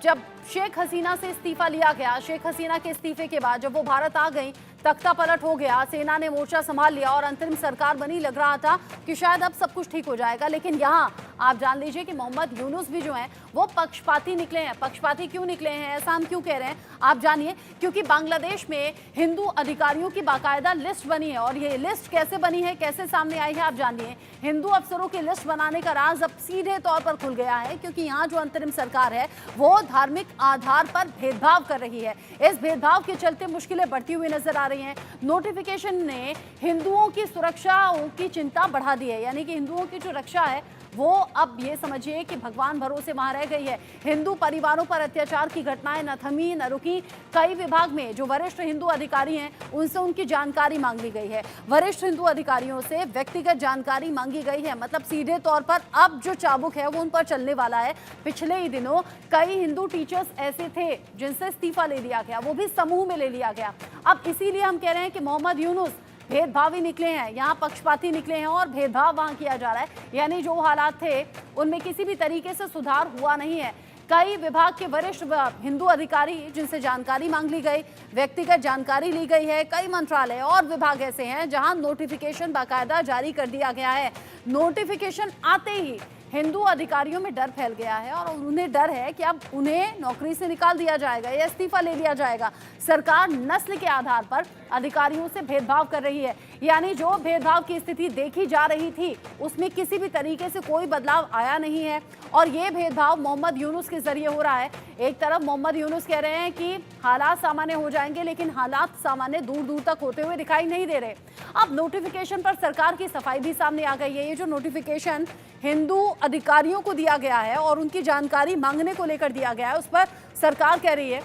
जब शेख हसीना से इस्तीफा लिया गया, शेख हसीना के इस्तीफे के बाद जब वो भारत आ गई, तख्ता पलट हो गया, सेना ने मोर्चा संभाल लिया और अंतरिम सरकार बनी। लग रहा था कि शायद अब सब कुछ ठीक हो जाएगा, लेकिन यहाँ आप जान लीजिए कि मोहम्मद यूनुस भी जो हैं वो पक्षपाती निकले हैं। पक्षपाती क्यों निकले हैं, ऐसा हम क्यों कह रहे हैं, आप जानिए। क्योंकि बांग्लादेश में हिंदू अधिकारियों की बाकायदा लिस्ट बनी है, और ये लिस्ट कैसे बनी है, कैसे सामने आई है, आप जानिए। हिंदू अफसरों की लिस्ट बनाने का राज अब सीधे तौर पर खुल गया है, क्योंकि यहाँ जो अंतरिम सरकार है वो धार्मिक आधार पर भेदभाव कर रही है। इस भेदभाव के चलते मुश्किलें बढ़ती हुई नजर आ रही हैं। नोटिफिकेशन ने हिंदुओं की सुरक्षा की चिंता बढ़ा दी है, यानी कि हिंदुओं की जो रक्षा है वो अब ये समझिए कि भगवान भरोसे वहां रह गई है। हिंदू परिवारों पर अत्याचार की घटनाएं न थमी न रुकी। कई विभाग में जो वरिष्ठ हिंदू अधिकारी हैं उनसे उनकी जानकारी मांग ली गई है। वरिष्ठ हिंदू अधिकारियों से व्यक्तिगत जानकारी मांगी गई है, मतलब सीधे तौर पर अब जो चाबुक है वो उन पर चलने वाला है। पिछले ही दिनों कई हिंदू टीचर्स ऐसे थे जिनसे इस्तीफा ले लिया गया, वो भी समूह में ले लिया गया। अब इसीलिए हम कह रहे हैं कि मोहम्मद यूनुस भेदभावी निकले हैं, यहाँ पक्षपाती निकले हैं और भेदभाव वहाँ किया जा रहा है। यानी जो हालात थे उनमें किसी भी तरीके से सुधार हुआ नहीं है। कई विभाग के वरिष्ठ हिंदू अधिकारी जिनसे जानकारी मांग ली गई, व्यक्तिगत जानकारी ली गई है। कई मंत्रालय और विभाग ऐसे हैं जहां नोटिफिकेशन बाकायदा जारी कर दिया गया है। नोटिफिकेशन आते ही हिंदू अधिकारियों में डर फैल गया है और उन्हें डर है कि अब उन्हें नौकरी से निकाल दिया जाएगा या इस्तीफा ले लिया जाएगा। सरकार नस्ल के आधार पर अधिकारियों से भेदभाव कर रही है, यानी जो भेदभाव की स्थिति देखी जा रही थी उसमें किसी भी तरीके से कोई बदलाव आया नहीं है, और ये भेदभाव मोहम्मद यूनुस के जरिए हो रहा है। एक तरफ मोहम्मद यूनुस कह रहे हैं कि हालात सामान्य हो जाएंगे, लेकिन हालात सामान्य दूर दूर तक होते हुए दिखाई नहीं दे रहे। अब नोटिफिकेशन पर सरकार की सफाई भी सामने आ गई है। ये जो नोटिफिकेशन हिंदू अधिकारियों को दिया गया है और उनकी जानकारी मांगने को लेकर दिया गया है, उस पर सरकार कह रही है,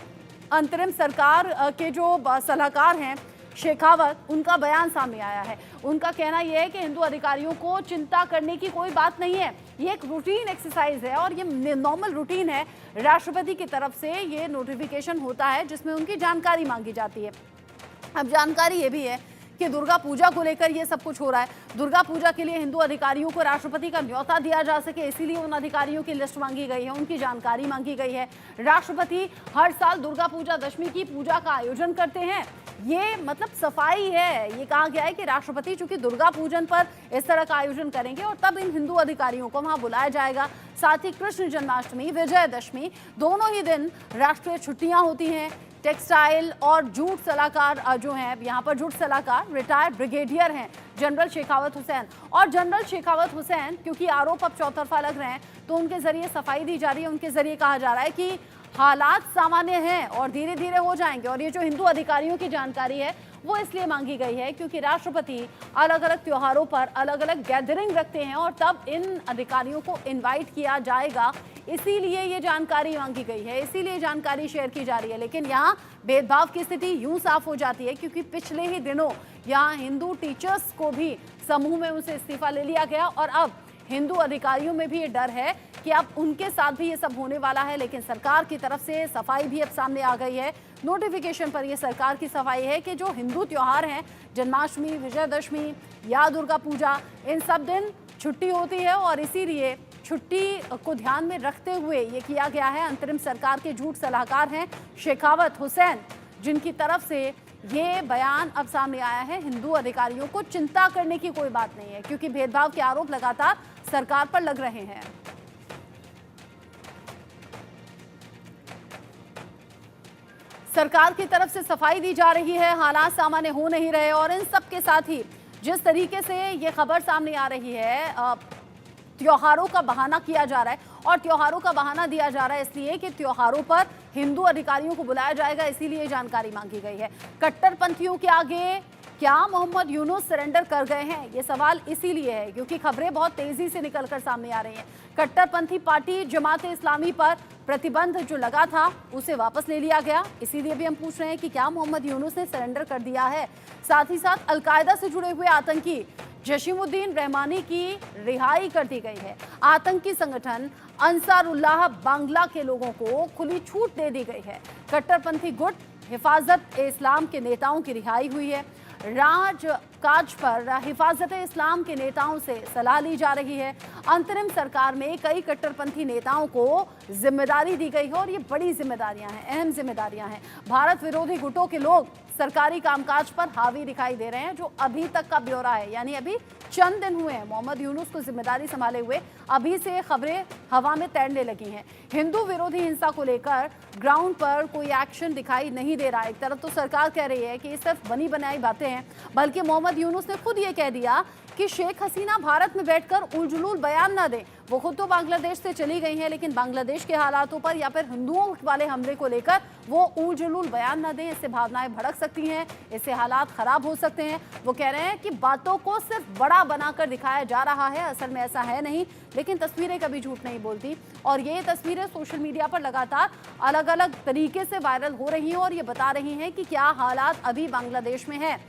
अंतरिम सरकार के जो सलाहकार हैं शेखावत, उनका बयान सामने आया है। उनका कहना यह है कि हिंदू अधिकारियों को चिंता करने की कोई बात नहीं है, ये एक रूटीन एक्सरसाइज है और ये नॉर्मल रूटीन है। राष्ट्रपति की तरफ से ये नोटिफिकेशन होता है जिसमें उनकी जानकारी मांगी जाती है। अब जानकारी ये भी है कि दुर्गा पूजा को लेकर ये सब कुछ हो रहा है। दुर्गा पूजा के लिए हिंदू अधिकारियों को राष्ट्रपति का न्योता दिया जा सके, इसीलिए उन अधिकारियों की लिस्ट मांगी गई है, उनकी जानकारी मांगी गई है। राष्ट्रपति हर साल दुर्गा पूजा दशमी की पूजा का आयोजन करते हैं, ये मतलब सफाई है। ये कहा गया है कि राष्ट्रपति चूंकि दुर्गा पूजन पर इस तरह का आयोजन करेंगे और तब इन हिंदू अधिकारियों को वहां बुलाया जाएगा। साथ ही कृष्ण जन्माष्टमी, विजयदशमी, दोनों ही दिन राष्ट्रीय छुट्टियां होती हैं। टेक्सटाइल और जूट सलाहकार जो हैं, यहाँ पर जूट सलाहकार रिटायर्ड ब्रिगेडियर हैं जनरल शेखावत हुसैन, और जनरल शेखावत हुसैन क्योंकि आरोप अब चौतरफा लग रहे हैं तो उनके जरिए सफाई दी जा रही है। उनके जरिए कहा जा रहा है कि हालात सामान्य हैं और धीरे धीरे हो जाएंगे, और ये जो हिंदू अधिकारियों की जानकारी है वो इसलिए मांगी गई है क्योंकि राष्ट्रपति अलग अलग त्योहारों पर अलग अलग गैदरिंग रखते हैं और तब इन अधिकारियों को इनवाइट किया जाएगा, इसीलिए ये जानकारी मांगी गई है, इसीलिए जानकारी शेयर की जा रही है। लेकिन यहाँ भेदभाव की स्थिति यूं साफ हो जाती है क्योंकि पिछले ही दिनों यहाँ हिंदू टीचर्स को भी समूह में उनसे इस्तीफा ले लिया गया और अब हिंदू अधिकारियों में भी ये डर है कि अब उनके साथ भी ये सब होने वाला है। लेकिन सरकार की तरफ से सफाई भी अब सामने आ गई है। नोटिफिकेशन पर ये सरकार की सफाई है कि जो हिंदू त्योहार हैं, जन्माष्टमी, विजयदशमी या दुर्गा पूजा, इन सब दिन छुट्टी होती है और इसीलिए छुट्टी को ध्यान में रखते हुए ये किया गया है। अंतरिम सरकार के झूठ सलाहकार हैं शेखावत हुसैन, जिनकी तरफ से ये बयान अब सामने आया है। हिंदू अधिकारियों को चिंता करने की कोई बात नहीं है क्योंकि भेदभाव के आरोप लगातार सरकार पर लग रहे हैं। सरकार की तरफ से सफाई दी जा रही है, हालात सामान्य हो नहीं रहे, और इन सब के साथ ही जिस तरीके से ये खबर सामने आ रही है, त्योहारों का बहाना किया जा रहा है, और त्योहारों का बहाना दिया जा रहा है इसलिए कि त्योहारों पर हिंदू अधिकारियों को बुलाया जाएगा, इसीलिए जानकारी मांगी गई है। कट्टरपंथियों के आगे क्या मोहम्मद यूनुस सरेंडर कर गए हैं, ये सवाल इसीलिए है क्योंकि खबरें बहुत तेजी से निकलकर सामने आ रही हैं। कट्टरपंथी पार्टी जमात इस्लामी पर प्रतिबंध जो लगा था उसे वापस ले लिया गया, इसीलिए भी हम पूछ रहे हैं कि क्या मोहम्मद यूनुस ने सरेंडर कर दिया है। साथ ही साथ अलकायदा से जुड़े हुए आतंकी जशीमुद्दीन रहमानी की रिहाई कर दी गई है। आतंकी संगठन अंसारुल्लाह बांग्ला के लोगों को खुली छूट दे दी गई है। कट्टरपंथी गुट हिफाजत ए इस्लाम के नेताओं की रिहाई हुई है। राजकाज पर हिफाजत इस्लाम के नेताओं से सलाह ली जा रही है। अंतरिम सरकार में कई कट्टरपंथी नेताओं को जिम्मेदारी दी गई है और ये बड़ी जिम्मेदारियां हैं, अहम जिम्मेदारियां हैं। भारत विरोधी गुटों के लोग सरकारी कामकाज पर हावी दिखाई दे रहे हैं। जो अभी तक का ब्यौरा है, यानी अभी चंद दिन हुए हैं मोहम्मद यूनुस को जिम्मेदारी संभाले हुए, अभी से खबरें हवा में तैरने लगी हैं। हिंदू विरोधी हिंसा को लेकर ग्राउंड पर कोई एक्शन दिखाई नहीं दे रहा। एक तरफ तो सरकार कह रही है कि ये सिर्फ बनी बनाई बातें हैं, बल्कि मोहम्मद यूनुस ने खुद ये कह दिया कि शेख हसीना भारत में बैठकर उलझुलूल बयान ना दें। वो खुद तो बांग्लादेश से चली गई हैं, लेकिन बांग्लादेश के हालातों पर या फिर हिंदुओं वाले हमले को लेकर वो उलझुलूल बयान ना दें। इससे भावनाएं भड़क सकती हैं, इससे हालात खराब हो सकते हैं। वो कह रहे हैं कि बातों को सिर्फ बड़ा बनाकर दिखाया जा रहा है, असल में ऐसा है नहीं, लेकिन तस्वीरें कभी झूठ नहीं बोलती। और ये तस्वीरें सोशल मीडिया पर लगातार अलग अलग तरीके से वायरल हो रही हैं और ये बता रही हैं कि क्या हालात अभी बांग्लादेश में है।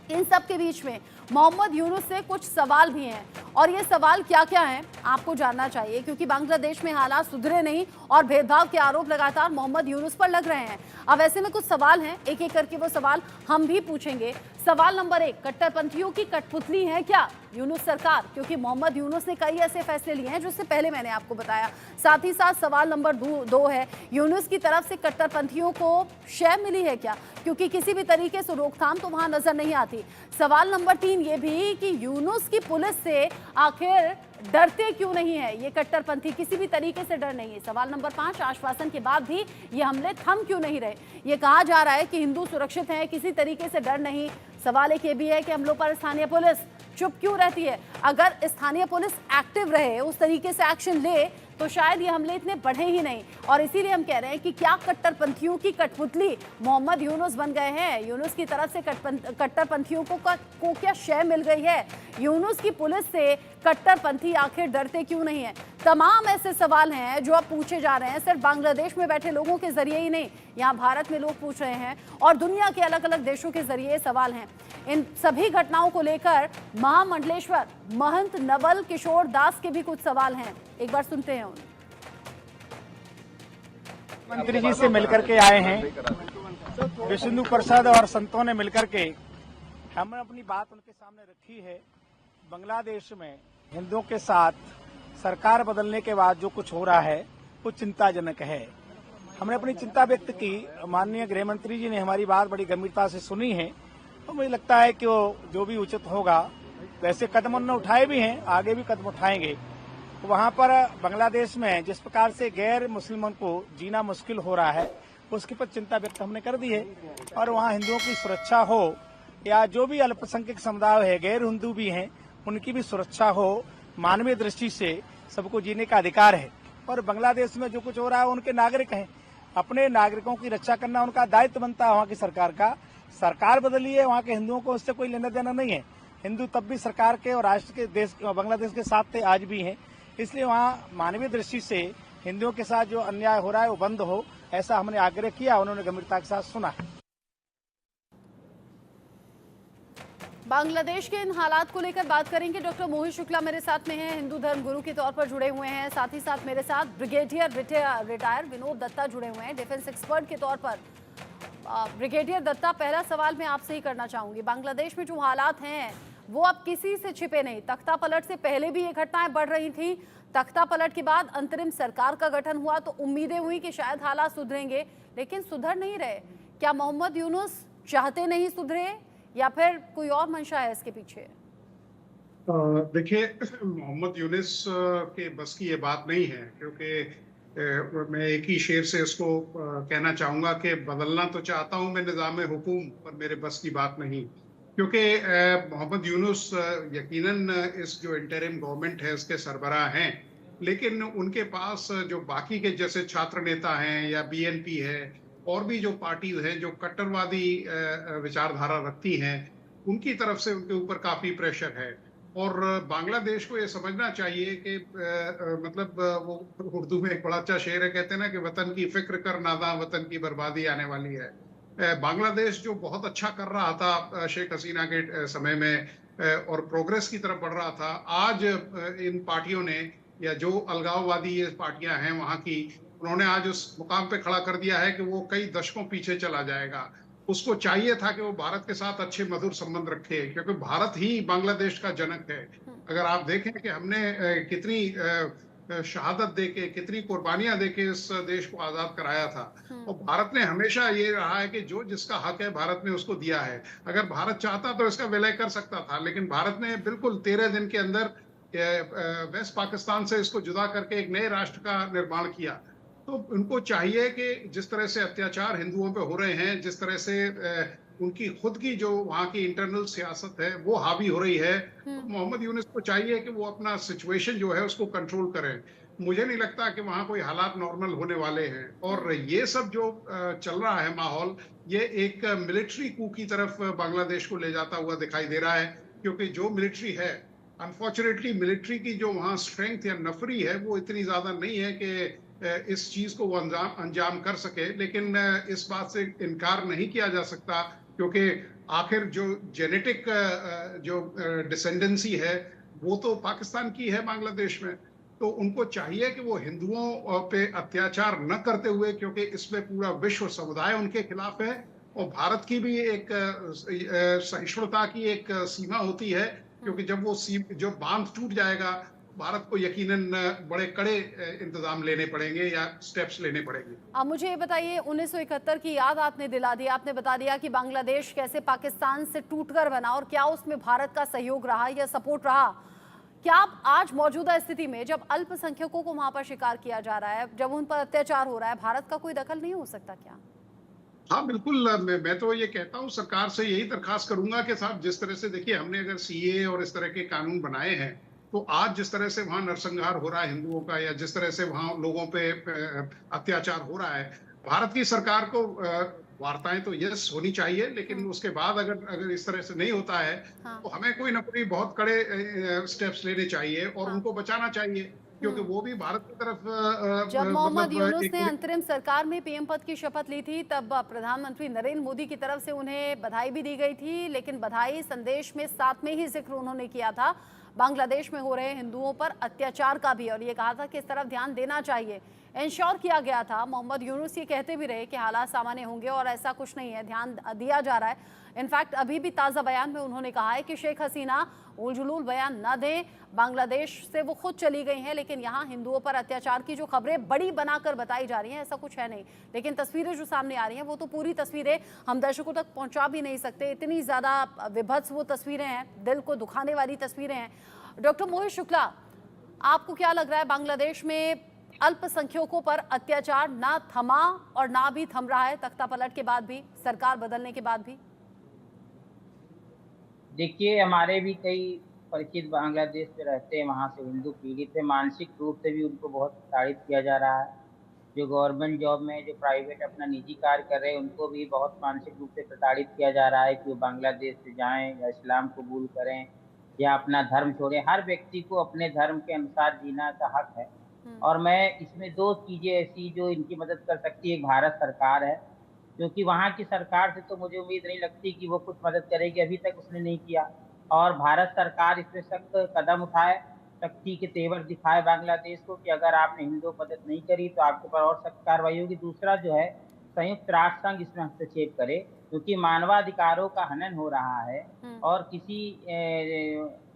इन सब के बीच में मोहम्मद यूनुस से कुछ सवाल भी हैं, और ये सवाल क्या क्या हैं आपको जानना चाहिए, क्योंकि बांग्लादेश में हालात सुधरे नहीं और भेदभाव के आरोप लगातार मोहम्मद यूनुस पर लग रहे हैं। अब ऐसे में कुछ सवाल हैं, एक एक करके वो सवाल हम भी पूछेंगे। सवाल नंबर 1, कट्टरपंथियों की कठपुतली है क्या यूनुस सरकार? क्योंकि मोहम्मद यूनुस ने कई ऐसे फैसले लिए हैं जिससे पहले मैंने आपको बताया। साथ ही साथ सवाल नंबर 2 है, यूनुस की तरफ से कट्टरपंथियों को शय मिली है क्या? क्योंकि किसी भी तरीके से रोकथाम तो वहां नजर नहीं आती। सवाल नंबर 3 ये भी कि यूनुस की पुलिस से आखिर डरते क्यों नहीं है ये कट्टरपंथी, किसी भी तरीके से डर नहीं है। सवाल नंबर 5, आश्वासन के बाद भी ये हमले थम क्यों नहीं रहे? ये कहा जा रहा है कि हिंदू सुरक्षित हैं, किसी तरीके से डर नहीं। सवाल एक ये भी है कि हमलों पर स्थानीय पुलिस चुप क्यों रहती है? अगर स्थानीय पुलिस एक्टिव रहे, उस तरीके से एक्शन ले, तो शायद ये हमले इतने बढ़े ही नहीं। और इसीलिए हम कह रहे हैं कि क्या कट्टरपंथियों की कठपुतली मोहम्मद यूनुस बन गए हैं? यूनुस की तरफ से कट्टरपंथियों को क्या शय मिल गई है? यूनुस की पुलिस से कट्टरपंथी आखिर डरते क्यों नहीं है? तमाम ऐसे सवाल हैं जो अब पूछे जा रहे हैं, सिर्फ बांग्लादेश में बैठे लोगों के जरिए ही नहीं, यहाँ भारत में लोग पूछ रहे हैं और दुनिया के अलग अलग देशों के जरिए सवाल हैं। इन सभी घटनाओं को लेकर महामंडलेश्वर महंत नवल किशोर दास के भी कुछ सवाल हैं, एक बार सुनते हैं उन्हें। मंत्री जी से मिलकर के आए हैं, विष्णु प्रसाद और संतों ने मिलकर के हमने अपनी बात उनके सामने रखी है। बांग्लादेश में हिंदुओं के साथ सरकार बदलने के बाद जो कुछ हो रहा है वो चिंताजनक है। हमने अपनी चिंता व्यक्त की, माननीय गृह मंत्री जी ने हमारी बात बड़ी गंभीरता से सुनी है, तो मुझे लगता है कि वो जो भी उचित होगा, वैसे कदम उन्होंने उठाए भी हैं, आगे भी कदम उठाएंगे। वहाँ पर बांग्लादेश में जिस प्रकार से गैर मुस्लिमों को जीना मुश्किल हो रहा है, उसके पर चिंता व्यक्त हमने कर दी है। और वहाँ हिंदुओं की सुरक्षा हो या जो भी अल्पसंख्यक समुदाय है, गैर हिंदू भी हैं, उनकी भी सुरक्षा हो, मानवीय दृष्टि से सबको जीने का अधिकार है। और बांग्लादेश में जो कुछ हो रहा है, उनके नागरिक हैं, अपने नागरिकों की रक्षा करना उनका दायित्व बनता है वहाँ की सरकार का। सरकार बदली है, वहाँ के हिंदुओं को उससे कोई लेना देना नहीं है। हिंदू तब भी सरकार के और राष्ट्र के देश बांग्लादेश के साथ थे, आज भी हैं। इसलिए वहाँ मानवीय दृष्टि से हिंदुओं के साथ जो अन्याय हो रहा है वो बंद हो, ऐसा हमने आग्रह किया, उन्होंने गंभीरता के साथ सुना। बांग्लादेश के इन हालात को लेकर बात करेंगे। डॉक्टर मोहित शुक्ला मेरे साथ में हैं, हिंदू धर्म गुरु के तौर पर जुड़े हुए हैं। साथ ही साथ मेरे साथ ब्रिगेडियर रिटायर विनोद दत्ता जुड़े हुए हैं, डिफेंस एक्सपर्ट के तौर पर। ब्रिगेडियर दत्ता, पहला सवाल मैं आपसे ही करना चाहूंगी। बांग्लादेश में जो हालात हैं वो अब किसी से छिपे नहीं। तख्ता पलट से पहले भी ये घटनाएं बढ़ रही थी, तख्ता पलट के बाद अंतरिम सरकार का गठन हुआ तो उम्मीदें हुई कि शायद हालात सुधरेंगे, लेकिन सुधर नहीं रहे। क्या मोहम्मद यूनुस चाहते नहीं सुधरे या फिर कोई और मंशा है इसके पीछे? देखिए, मोहम्मद यूनुस के बस की ये बात नहीं है, क्योंकि मैं एक ही शेर से इसको कहना चाहूंगा कि बदलना तो चाहता हूं मैं निज़ाम हुकूम, पर मेरे बस की बात नहीं। क्योंकि मोहम्मद यूनुस यकीनन इस जो इंटरिम गवर्नमेंट है उसके सरबराह हैं, लेकिन उनके पास जो बाकी के जैसे छात्र नेता हैं या बीएनपी है और भी जो पार्टी है जो कट्टरवादी विचारधारा रखती हैं, उनकी तरफ से उनके ऊपर काफी प्रेशर है। और बांग्लादेश को ये समझना चाहिए कि मतलब वो उर्दू में एक बड़ा अच्छा शेर है, कहते हैं ना कि वतन की फिक्र कर नादा, वतन की बर्बादी आने वाली है। बांग्लादेश जो बहुत अच्छा कर रहा था शेख हसीना के समय में और प्रोग्रेस की तरफ बढ़ रहा था, आज इन पार्टियों ने या जो अलगाववादी ये पार्टियां हैं वहां की, उन्होंने आज उस मुकाम पे खड़ा कर दिया है कि वो कई दशकों पीछे चला जाएगा। उसको चाहिए था कि वो भारत के साथ अच्छे मधुर संबंध रखे, क्योंकि भारत ही बांग्लादेश का जनक है। अगर आप देखें कि हमने कितनी शहादत देके, कितनी कुर्बानियां देके इस देश को आजाद कराया था, और भारत ने हमेशा ये रहा है कि जो जिसका हक है भारत ने उसको दिया है। अगर भारत चाहता तो इसका विलय कर सकता था, लेकिन भारत ने बिल्कुल 13 दिन के अंदर वेस्ट पाकिस्तान से इसको जुदा करके एक नए राष्ट्र का निर्माण किया। तो उनको चाहिए कि जिस तरह से अत्याचार हिंदुओं पे हो रहे हैं, जिस तरह से उनकी खुद की जो वहाँ की इंटरनल सियासत है वो हावी हो रही है, तो मोहम्मद यूनुस को चाहिए कि वो अपना सिचुएशन जो है उसको कंट्रोल करें। मुझे नहीं लगता कि वहाँ कोई हालात नॉर्मल होने वाले हैं, और ये सब जो चल रहा है माहौल, ये एक मिलिट्री कू की तरफ बांग्लादेश को ले जाता हुआ दिखाई दे रहा है। क्योंकि जो मिलिट्री है, अनफॉर्चुनेटली मिलिट्री की जो वहाँ स्ट्रेंथ या नफरी है वो इतनी ज्यादा नहीं है कि इस चीज को वो अंजाम कर सके। लेकिन इस बात से इनकार नहीं किया जा सकता, क्योंकि आखिर जो जेनेटिक जो डिसेंडेंसी है वो तो पाकिस्तान की है बांग्लादेश में। तो उनको चाहिए कि वो हिंदुओं पे अत्याचार न करते हुए, क्योंकि इसमें पूरा विश्व समुदाय उनके खिलाफ है, और भारत की भी एक सहिष्णुता की एक सीमा होती है, क्योंकि जब वो जो बांध टूट जाएगा, भारत को यकीनन बड़े कड़े इंतजाम लेने पड़ेंगे या स्टेप्स लेने पड़ेंगे। अब मुझे ये बताइए, 1971 की याद आपने दिला दी, आपने बता दिया कि बांग्लादेश कैसे पाकिस्तान से टूटकर बना और क्या उसमें भारत का सहयोग रहा या सपोर्ट रहा। क्या आप आज मौजूदा स्थिति में जब अल्पसंख्यकों को वहां पर शिकार किया जा रहा है, जब उन पर अत्याचार हो रहा है, भारत का कोई दखल नहीं हो सकता क्या? हाँ बिल्कुल, मैं तो ये कहता हूँ, सरकार से यही दरखास्त करूंगा कि साहब, जिस तरह से देखिए हमने अगर सीए और इस तरह के कानून बनाए हैं, तो आज जिस तरह से वहां नरसंहार हो रहा है हिंदुओं का, या जिस तरह से वहां लोगों पे अत्याचार हो रहा है, भारत की सरकार को वार्ताएं तो यस होनी चाहिए, लेकिन उसके बाद अगर अगर इस तरह से नहीं होता है, हाँ। तो हमें कोई ना कोई बहुत कड़े स्टेप्स लेने चाहिए और हाँ। उनको बचाना चाहिए, क्योंकि वो भी भारत की तरफ जब मोहम्मद मतलब यूनुस एक ने अंतरिम सरकार में पीएम पद की शपथ ली थी, तब प्रधानमंत्री नरेंद्र मोदी की तरफ से उन्हें बधाई भी दी गई थी, लेकिन बधाई संदेश में साथ में ही जिक्र उन्होंने किया था बांग्लादेश में हो रहे हिंदुओं पर अत्याचार का भी, और ये कहा था कि इस तरफ ध्यान देना चाहिए। इंश्योर किया गया था। मोहम्मद यूनुस ये कहते भी रहे कि हालात सामान्य होंगे और ऐसा कुछ नहीं है, ध्यान दिया जा रहा है। इनफैक्ट अभी भी ताज़ा बयान में उन्होंने कहा है कि शेख हसीना उलझुलूल बयान न दें, बांग्लादेश से वो खुद चली गई हैं, लेकिन यहाँ हिंदुओं पर अत्याचार की जो खबरें बड़ी बनाकर बताई जा रही हैं, ऐसा कुछ है नहीं। लेकिन तस्वीरें जो सामने आ रही हैं वो तो पूरी तस्वीरें हम दर्शकों तक पहुंचा भी नहीं सकते, इतनी ज़्यादा विभत्स वो तस्वीरें हैं, दिल को दुखाने वाली तस्वीरें हैं। डॉक्टर मोहित शुक्ला, आपको क्या लग रहा है, बांग्लादेश में अल्पसंख्यकों पर अत्याचार ना थमा और ना भी थम रहा है तख्ता पलट के बाद भी, सरकार बदलने के बाद भी? देखिए, हमारे भी कई परिचित बांग्लादेश में रहते हैं, वहाँ से हिंदू पीड़ित है, मानसिक रूप से भी उनको बहुत प्रताड़ित किया जा रहा है। जो गवर्नमेंट जॉब में, जो प्राइवेट अपना निजी कार्य कर रहे हैं, उनको भी बहुत मानसिक रूप से प्रताड़ित किया जा रहा है कि वो बांग्लादेश से जाएं या इस्लाम कबूल करें या अपना धर्म छोड़ें। हर व्यक्ति को अपने धर्म के अनुसार जीना का हक है, और मैं इसमें दो चीज़ें ऐसी जो इनकी मदद कर सकती है, एक भारत सरकार है, क्योंकि वहाँ की सरकार से तो मुझे उम्मीद नहीं लगती कि वो कुछ मदद करेगी, अभी तक उसने नहीं किया। और भारत सरकार इसमें सख्त कदम उठाए, सख्ती के तेवर दिखाए बांग्लादेश को कि अगर आपने हिंदू मदद नहीं करी तो आपके ऊपर और सख्त कार्रवाई होगी। दूसरा जो है, संयुक्त राष्ट्र संघ इसमें हस्तक्षेप करे, क्योंकि मानवाधिकारों का हनन हो रहा है और किसी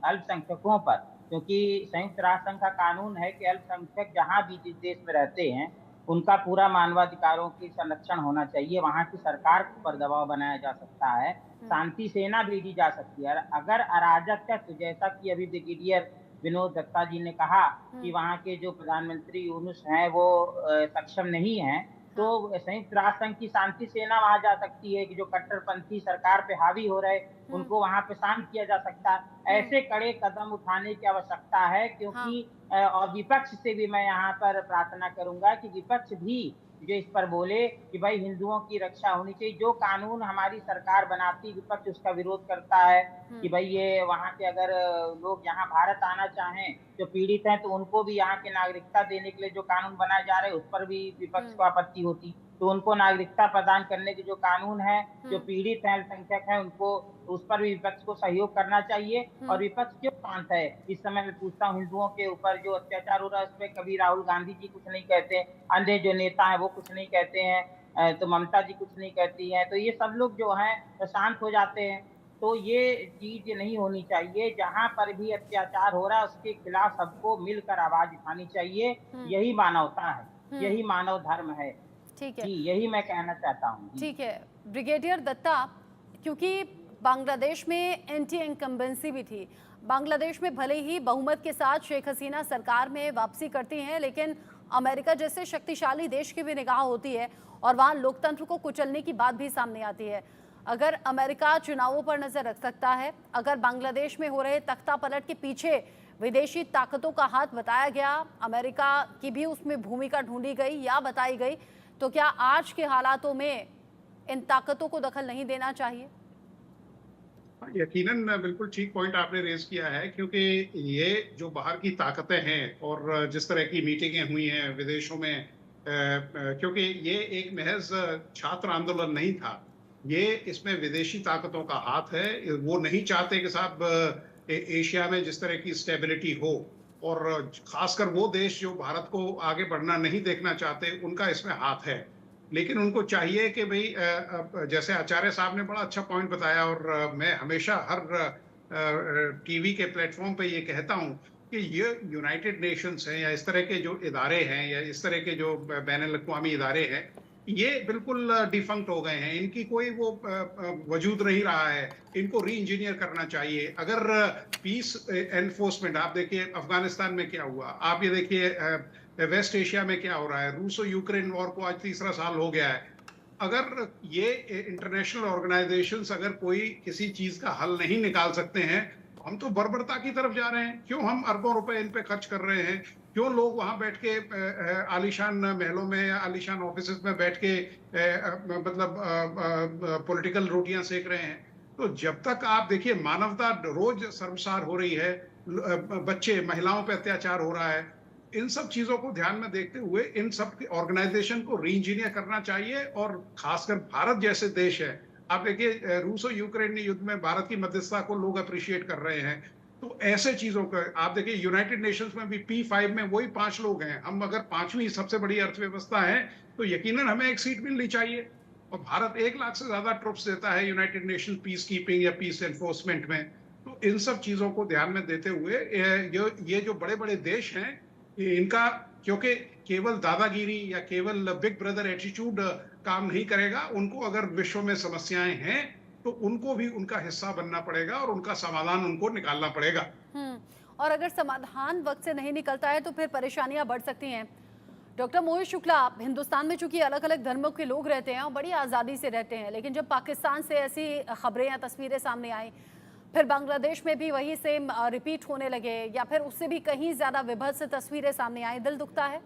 अल्पसंख्यकों पर, क्योंकि संयुक्त राष्ट्र संघ का कानून है कि अल्पसंख्यक जहाँ भी जिस देश में रहते हैं उनका पूरा मानवाधिकारों की संरक्षण होना चाहिए। वहाँ की सरकार पर दबाव बनाया जा सकता है, शांति सेना भेजी जा सकती है। अगर अराजक तत्व, जैसा कि अभी ब्रिगेडियर विनोद दत्ता जी ने कहा कि वहाँ के जो प्रधानमंत्री यूनुस हैं वो सक्षम नहीं हैं, तो संयुक्त राष्ट्र संघ की शांति सेना वहां जा सकती है कि जो कट्टरपंथी सरकार पे हावी हो रहे उनको वहां पे शांत किया जा सकता है। ऐसे कड़े कदम उठाने की आवश्यकता है, क्योंकि और विपक्ष से भी मैं यहाँ पर प्रार्थना करूंगा कि विपक्ष भी जो इस पर बोले कि भाई हिंदुओं की रक्षा होनी चाहिए। जो कानून हमारी सरकार बनाती, विपक्ष उसका विरोध करता है कि भाई ये वहाँ के अगर लोग यहाँ भारत आना चाहें जो पीड़ित हैं, तो उनको भी यहाँ की नागरिकता देने के लिए जो कानून बनाए जा रहे हैं उस पर भी विपक्ष को आपत्ति होती। तो उनको नागरिकता प्रदान करने के जो कानून है, जो पीड़ित हैं, अल्पसंख्यक हैं, उनको उस पर भी विपक्ष को सहयोग करना चाहिए। और विपक्ष क्यों शांत है? इस समय मैं पूछता हूँ, हिंदुओं के ऊपर जो अत्याचार हो रहा है उस पर कभी राहुल गांधी जी कुछ नहीं कहते, अन्य जो नेता है वो कुछ नहीं कहते हैं, तो ममता जी कुछ नहीं कहती हैं, तो ये सब लोग जो हैं शांत हो जाते हैं। तो ये चीज नहीं होनी चाहिए। जहां पर भी अत्याचार हो रहा है उसके खिलाफ सबको मिलकर आवाज उठानी चाहिए। यही मानवता है, यही मानव धर्म है। ठीक है, जी, यही मैं कहना चाहता हूँ। ठीक है ब्रिगेडियर दत्ता, क्योंकि बांग्लादेश में एंटी इनकम्बेंसी भी थी। बांग्लादेश में भले ही बहुमत के साथ शेख हसीना सरकार में वापसी करती हैं, लेकिन अमेरिका जैसे शक्तिशाली देश की भी निगाह होती है और वहाँ लोकतंत्र को कुचलने की बात भी सामने आती है। अगर अमेरिका चुनावों पर नजर रख सकता है, अगर बांग्लादेश में हो रहे तख्ता पलट के पीछे विदेशी ताकतों का हाथ बताया गया, अमेरिका की भी उसमें भूमिका ढूंढी गई या बताई गई, तो क्या आज के हालातों में इन ताकतों को दखल नहीं देना चाहिए? यकीनन बिल्कुल ठीक पॉइंट आपने रेज किया है, क्योंकि ये जो बाहर की ताकतें हैं और जिस तरह की मीटिंगें हुई हैं विदेशों में, क्योंकि ये एक महज छात्र आंदोलन नहीं था, ये इसमें विदेशी ताकतों का हाथ है। वो नहीं चाहते कि साहब एशिया में जिस तरह की स्टेबिलिटी हो, और खासकर वो देश जो भारत को आगे बढ़ना नहीं देखना चाहते, उनका इसमें हाथ है। लेकिन उनको चाहिए कि भाई जैसे आचार्य साहब ने बड़ा अच्छा पॉइंट बताया, और मैं हमेशा हर टीवी के प्लेटफॉर्म पे ये कहता हूँ कि ये यूनाइटेड नेशंस हैं या इस तरह के जो इदारे हैं या इस तरह के जो बैनुल अक़वामी इदारे हैं, ये बिल्कुल डिफंक्ट हो गए हैं। इनकी कोई वो वजूद नहीं रहा है। इनको री इंजीनियर करना चाहिए। अगर पीस एनफोर्समेंट, आप देखिए अफगानिस्तान में क्या हुआ, आप ये देखिए वेस्ट एशिया में क्या हो रहा है, रूसो यूक्रेन वॉर को आज 3रा साल हो गया है। अगर ये इंटरनेशनल ऑर्गेनाइजेशंस अगर कोई किसी चीज का हल नहीं निकाल सकते हैं, हम तो बर्बरता की तरफ जा रहे हैं। क्यों हम अरबों रुपए इन पे खर्च कर रहे हैं? क्यों लोग वहां बैठ के आलीशान महलों में या आलीशान ऑफिसेस में बैठ के मतलब पॉलिटिकल रोटियां सेक रहे हैं? तो जब तक आप देखिए मानवता रोज शर्मसार हो रही है, बच्चे महिलाओं पे अत्याचार हो रहा है, इन सब चीजों को ध्यान में देखते हुए इन सब ऑर्गेनाइजेशन को री इंजीनियर करना चाहिए। और खासकर भारत जैसे देश है, आप देखिए रूसो यूक्रेन युद्ध में भारत की मध्यस्थता को लोग अप्रिशिएट कर रहे हैं। तो ऐसे चीजों का आप देखिए यूनाइटेड नेशंस में भी P5 में वही 5 लोग हैं। हम अगर 5वीं सबसे बड़ी अर्थव्यवस्था है, तो यकीनन हमें एक सीट मिलनी चाहिए। और भारत 1 लाख से ज्यादा ट्रुप्स देता है यूनाइटेड नेशन पीस कीपिंग या पीस एनफोर्समेंट में। तो इन सब चीजों को ध्यान में देते हुए ये जो बड़े बड़े देश हैं, इनका, क्योंकि केवल दादागिरी या केवल बिग ब्रदर एटीट्यूड काम नहीं करेगा। उनको अगर विश्व में समस्याएं हैं तो उनको भी उनका हिस्सा बनना पड़ेगा और उनका समाधान उनको निकालना पड़ेगा। और अगर समाधान वक्त से नहीं निकलता है तो फिर परेशानियां बढ़ सकती हैं। डॉक्टर मोहित शुक्ला, हिंदुस्तान में चूंकि अलग अलग धर्मों के लोग रहते हैं और बड़ी आज़ादी से रहते हैं, लेकिन जब पाकिस्तान से ऐसी खबरें या तस्वीरें सामने आई, फिर बांग्लादेश में भी वही सेम रिपीट होने लगे या फिर उससे भी कहीं ज्यादा विभत्स तस्वीरें सामने आई, दिल दुखता है।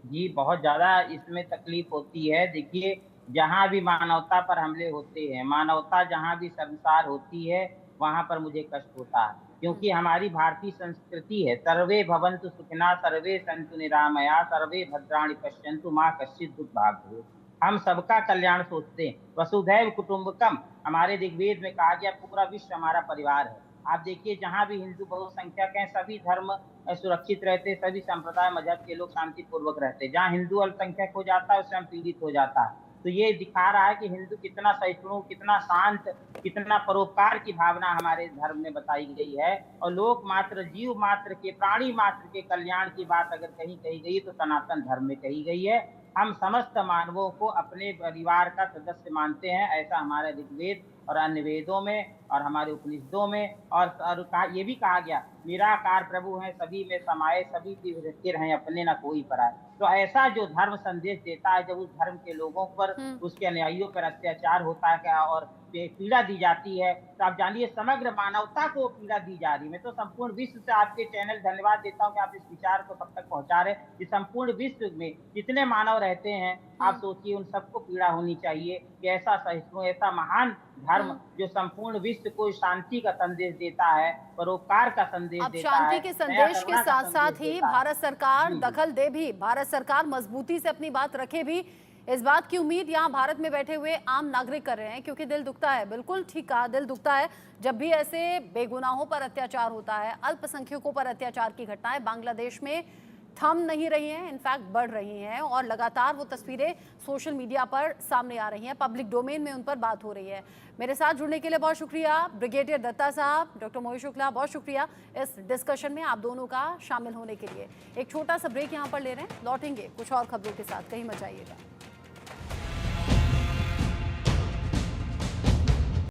जी, बहुत ज्यादा इसमें तकलीफ होती है। देखिए, जहाँ भी मानवता पर हमले होते हैं, मानवता जहाँ भी शर्मसार होती है, वहाँ पर मुझे कष्ट होता है। क्योंकि हमारी भारतीय संस्कृति है, सर्वे भवन्तु सुखिनः, सर्वे सन्तु निरामया, सर्वे भद्राणि पश्यन्तु माँ कश्चित् दुःखभाग् भवेत्। हम सबका कल्याण सोचते हैं। वसुधैव कुटुम्बकम, हमारे ऋग्वेद में कहा गया पूरा विश्व हमारा परिवार है। आप देखिए, जहाँ भी हिंदू बहुसंख्यक हैं, सभी धर्म सुरक्षित रहते, सभी संप्रदाय मजहब के लोग शांतिपूर्वक रहते। जहाँ हिंदू अल्पसंख्यक हो जाता है, उसमें पीड़ित हो जाता है। तो ये दिखा रहा है कि हिंदू कितना सहिष्णु, कितना शांत, कितना परोपकार की भावना हमारे धर्म में बताई गई है। और लोक मात्र, जीव मात्र के, प्राणी मात्र के कल्याण की बात अगर कहीं कही गई तो सनातन धर्म में कही गई है। हम समस्त मानवों को अपने परिवार का सदस्य मानते हैं, ऐसा हमारे ऋग्वेद और अन्य वेदों में और हमारे उपनिषदों में और ये भी कहा गया, निराकार प्रभु हैं, सभी में समाये, सभी की स्थिर हैं, अपने न कोई पराए। तो ऐसा जो धर्म संदेश देता है, जब उस धर्म के लोगों पर, उसके अनुयायियों पर अत्याचार होता है क्या और पीड़ा दी जाती है, तो आप जानिए समग्र मानवता को पीड़ा दी जा रही है। मैं तो संपूर्ण विश्व से आपके चैनल धन्यवाद देता हूं कि आप इस विचार को सब तक पहुंचा रहे हैं। इस संपूर्ण विश्व में जितने मानव रहते हैं, आप सोचिए उन सबको पीड़ा होनी चाहिए कि ऐसा सहिष्णु, ऐसा महान धर्म जो संपूर्ण विश्व को शांति का संदेश देता है, परोपकार का संदेश देता है। शांति के संदेश के साथ साथ ही भारत सरकार दखल दे भी, भारत सरकार मजबूती से अपनी बात रखे भी, इस बात की उम्मीद यहाँ भारत में बैठे हुए आम नागरिक कर रहे हैं। क्योंकि दिल दुखता है, बिल्कुल ठीक कहा, दिल दुखता है जब भी ऐसे बेगुनाहों पर अत्याचार होता है, अल्पसंख्यकों पर अत्याचार की घटनाएं बांग्लादेश में थम नहीं रही हैं, इनफैक्ट बढ़ रही हैं और लगातार वो तस्वीरें सोशल मीडिया पर सामने आ रही हैं, पब्लिक डोमेन में उन पर बात हो रही है। मेरे साथ जुड़ने के लिए बहुत शुक्रिया ब्रिगेडियर दत्ता साहब, डॉक्टर मोहित शुक्ला, बहुत शुक्रिया इस डिस्कशन में आप दोनों का शामिल होने के लिए। एक छोटा सा ब्रेक यहाँ पर ले रहे हैं, लौटेंगे कुछ और खबरों के साथ, कहीं मत जाइएगा।